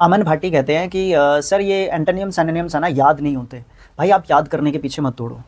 अमन भाटी कहते हैं कि सर ये एंटोनियम सिनोनिम्स है ना, याद नहीं होते। भाई आप याद करने के पीछे मत दौड़ो,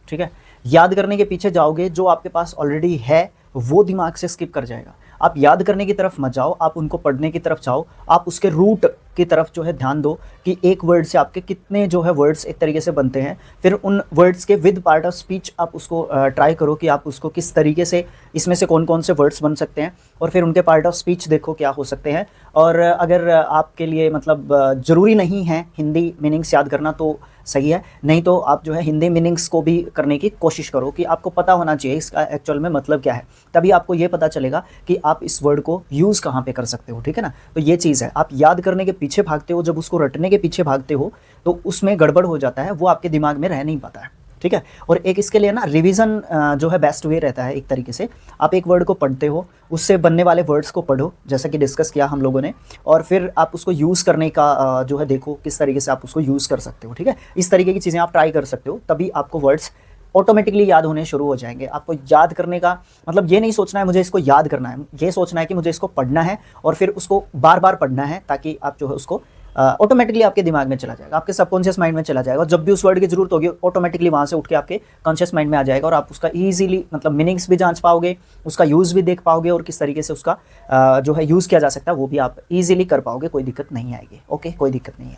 ठीक है। याद करने के पीछे जाओगे, जो आपके पास ऑलरेडी है वो दिमाग से स्किप कर जाएगा। आप याद करने की तरफ मत जाओ, आप उनको पढ़ने की तरफ जाओ। आप उसके रूट की तरफ जो है ध्यान दो कि एक वर्ड से आपके कितने जो है वर्ड्स एक तरीके से बनते हैं। फिर उन वर्ड्स के विद पार्ट ऑफ स्पीच आप उसको ट्राई करो कि आप उसको किस तरीके से, इसमें से कौन कौन से वर्ड्स बन सकते हैं, और फिर उनके पार्ट ऑफ स्पीच देखो क्या हो सकते हैं। और अगर आपके लिए मतलब ज़रूरी नहीं है हिंदी मीनिंग्स याद करना तो सही है, नहीं तो आप जो है हिंदी मीनिंग्स को भी करने की कोशिश करो कि आपको पता होना चाहिए इसका एक्चुअल में मतलब क्या है। तभी आपको ये पता चलेगा कि आप इस वर्ड को यूज़ कहाँ पे कर सकते हो, ठीक है ना। तो ये चीज़ है, आप याद करने के पीछे भागते हो, जब उसको रटने के पीछे भागते हो तो उसमें गड़बड़ हो जाता है, वो आपके दिमाग में रह नहीं पाता है, ठीक है। और एक इसके लिए ना रिवीजन जो है बेस्ट वे रहता है। एक तरीके से आप एक वर्ड को पढ़ते हो, उससे बनने वाले वर्ड्स को पढ़ो, जैसा कि डिस्कस किया हम लोगों ने, और फिर आप उसको यूज़ करने का जो है देखो किस तरीके से आप उसको यूज़ कर सकते हो, ठीक है। इस तरीके की चीज़ें आप ट्राई कर सकते हो, तभी आपको वर्ड्स ऑटोमेटिकली याद होने शुरू हो जाएंगे। आपको याद करने का मतलब ये नहीं सोचना है मुझे इसको याद करना है, ये सोचना है कि मुझे इसको पढ़ना है और फिर उसको बार बार पढ़ना है, ताकि आप जो है उसको ऑटोमेटिकली आपके दिमाग में चला जाएगा, आपके सबकॉन्शियस माइंड में चला जाएगा। जब भी उस वर्ड की जरूरत होगी ऑटोमेटिकली वहाँ से उठ के आपके कॉन्शियस माइंड में आ जाएगा, और आप उसका ईजिली मतलब मीनिंग्स भी जांच पाओगे, उसका यूज़ भी देख पाओगे, और किस तरीके से उसका जो है यूज़ किया जा सकता है वो भी आप ईजिली कर पाओगे। कोई दिक्कत नहीं आएगी। ओके, कोई दिक्कत नहीं है।